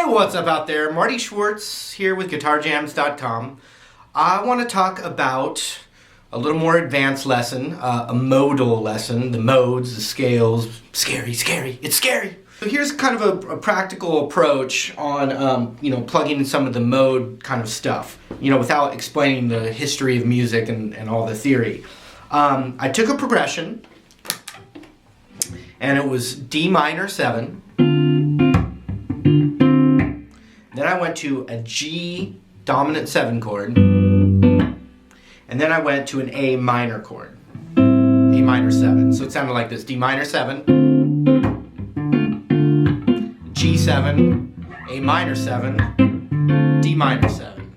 What's up out there? Marty Schwartz here with GuitarJams.com. I want to talk about a little more advanced lesson, a modal lesson, the modes, the scales. Scary, it's scary. So here's kind of a practical approach on, plugging in some of the mode kind of stuff, without explaining the history of music and all the theory. I took a progression, and it was D minor 7. Then I went to a G dominant 7 chord, and then I went to an A minor chord, A minor 7. So it sounded like this: D minor 7, G7, A minor 7, D minor 7.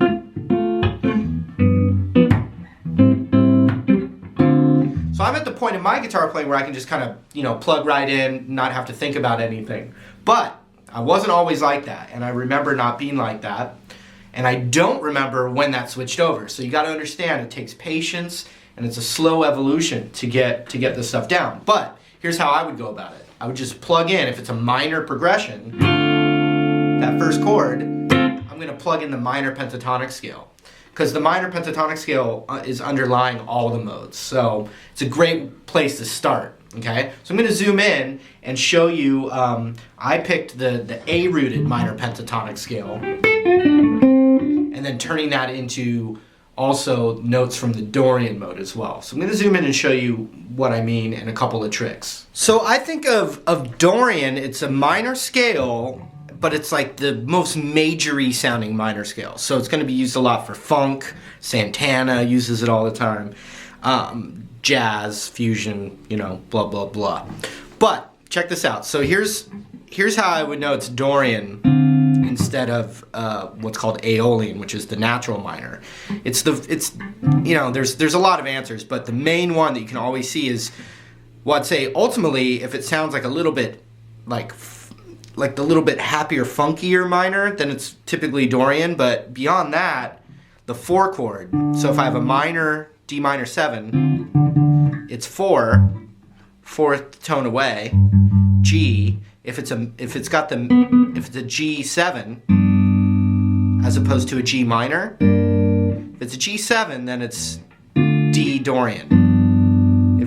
So I'm at the point in my guitar playing where I can just kind of, plug right in, not have to think about anything. But I wasn't always like that, and I remember not being like that, and I don't remember when that switched over. So you got to understand, it takes patience, and it's a slow evolution to get this stuff down. But here's how I would go about it. I would just plug in, if it's a minor progression, that first chord, I'm going to plug in the minor pentatonic scale, because the minor pentatonic scale is underlying all the modes. So it's a great place to start. Okay, so I'm going to zoom in and show you, I picked the A-rooted minor pentatonic scale, and then turning that into also notes from the Dorian mode as well. So I'm going to zoom in and show you what I mean and a couple of tricks. So I think of Dorian, it's a minor scale, but it's like the most majory sounding minor scale. So it's going to be used a lot for funk. Santana uses it all the time. Jazz, fusion, blah, blah, blah. But check this out. So here's how I would know it's Dorian instead of what's called Aeolian, which is the natural minor. There's a lot of answers, but the main one that you can always see is, well, I'd say ultimately, if it sounds like a little bit like the little bit happier, funkier minor, then it's typically Dorian. But beyond that, the 4 chord. So if I have a minor D minor 7, it's 4, fourth tone away, G. If it's a G7 as opposed to a G minor, if it's a G7, then it's D Dorian.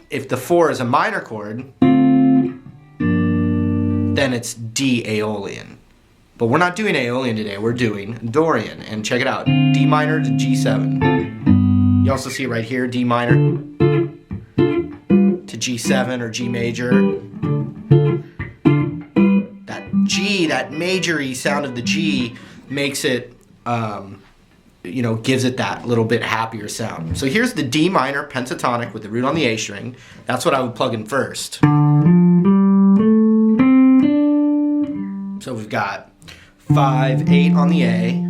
If the 4 is a minor chord, then it's D Aeolian. But we're not doing Aeolian today, we're doing Dorian. And check it out, D minor to G7. You also see it right here, D minor to G7 or G major. That G, that majory sound of the G makes it, gives it that little bit happier sound. So here's the D minor pentatonic with the root on the A string. That's what I would plug in first. So we've got 5-8 on the A,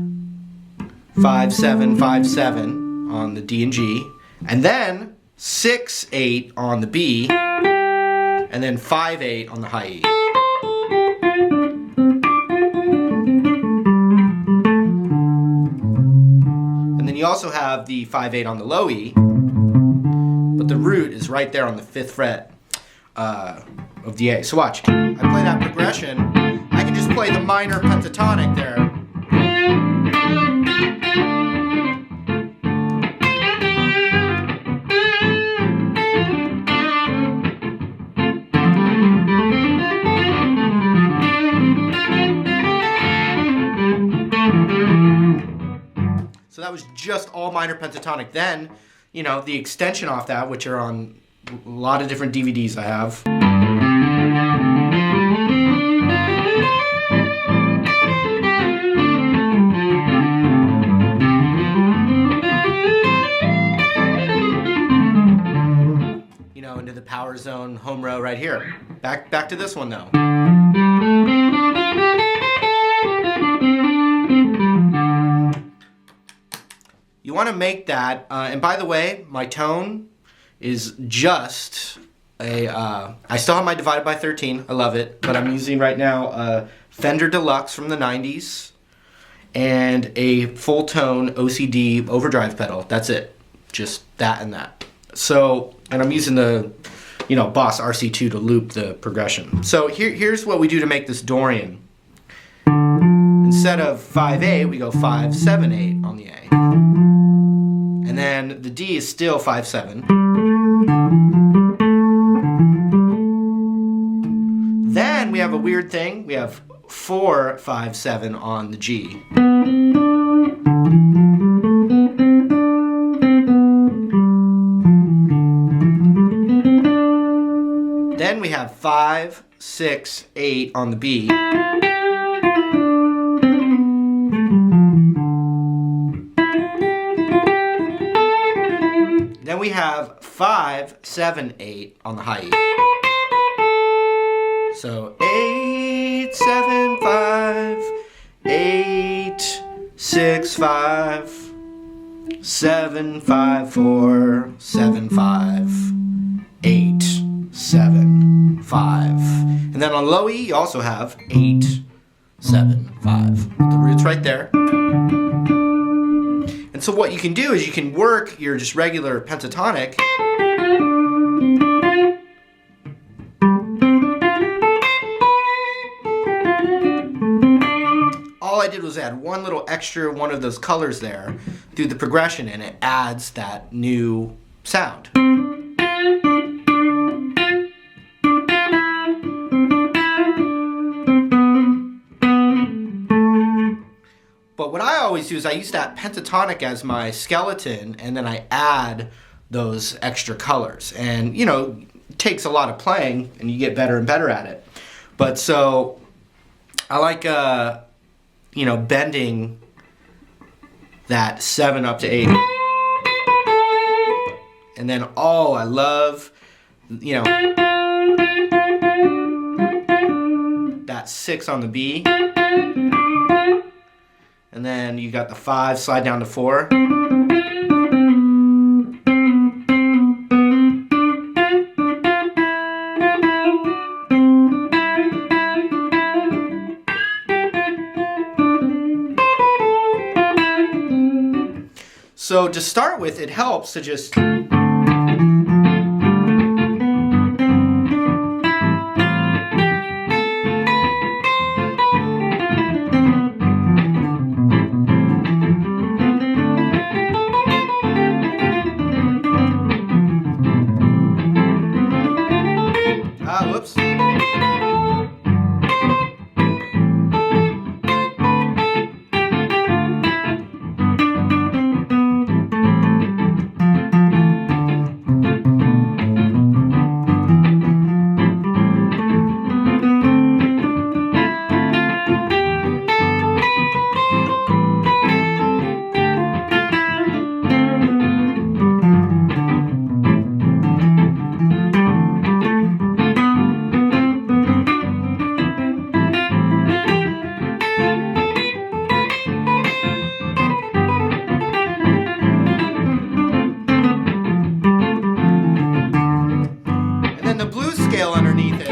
5-7-5-7 on the D and G, and then 6-8 on the B, and then 5-8 on the high E. And then you also have the 5-8 on the low E, but the root is right there on the 5th fret of the A. So watch, I play that progression, I can just play the minor pentatonic there. So that was just all minor pentatonic. Then, the extension off that, which are on a lot of different DVDs I have. Into the power zone home row right here. Back to this one though. want to make that, and by the way, my tone is just a, I still have my divided by 13, I love it, but I'm using right now a Fender Deluxe from the 90s and a full tone OCD overdrive pedal. That's it, just that and that. So, and I'm using the, Boss RC2 to loop the progression. So here's what we do to make this Dorian. Instead of 5-8, we go 5-7-8 on the A. And then the D is still 5-7. Then we have a weird thing. We have 4-5-7 on the G. Then we have 5-6-8 on the B. Then we have 5-7-8 on the high E. So 8-7-5, 8-6-5, 7-5-4, 7-5, 8-7-5. And then on low E, you also have 8-7-5. The root's right there. And so what you can do is you can work your just regular pentatonic. All I did was add one little extra one of those colors there through the progression, and it adds that new sound. But what I always do is I use that pentatonic as my skeleton, and then I add those extra colors. And, it takes a lot of playing, and you get better and better at it. But so I like, bending that 7 up to 8. And then, I love, that 6 on the B. And then you got the 5 slide down to 4. So to start with, it helps to just whoops. Underneath it.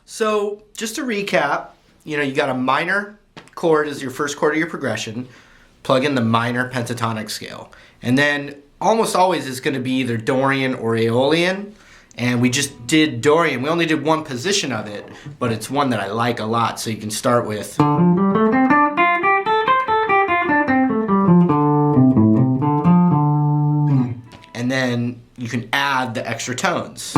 So just to recap, you got a minor chord is your first chord of your progression, plug in the minor pentatonic scale. And then almost always it's going to be either Dorian or Aeolian. And we just did Dorian. We only did one position of it, but it's one that I like a lot. So you can start with. And then you can add the extra tones.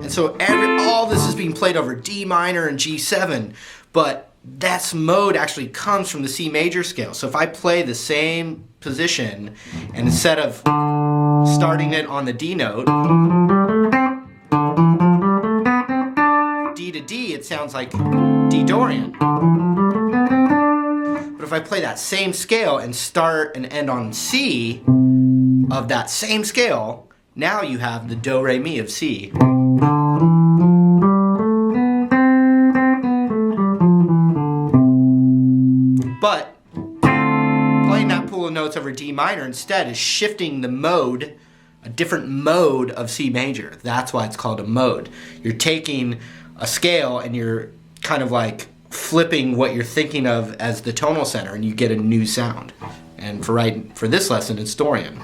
And so all this is being played over D minor and G7, but that mode actually comes from the C major scale. So if I play the same position, and instead of starting it on the D note, D to D, it sounds like D Dorian. But if I play that same scale and start and end on C of that same scale, now you have the Do Re Mi of C. But playing that pool of notes over D minor instead is shifting the mode, a different mode of C major. That's why it's called a mode. You're taking a scale and you're kind of like flipping what you're thinking of as the tonal center, and you get a new sound. And for this lesson, it's Dorian.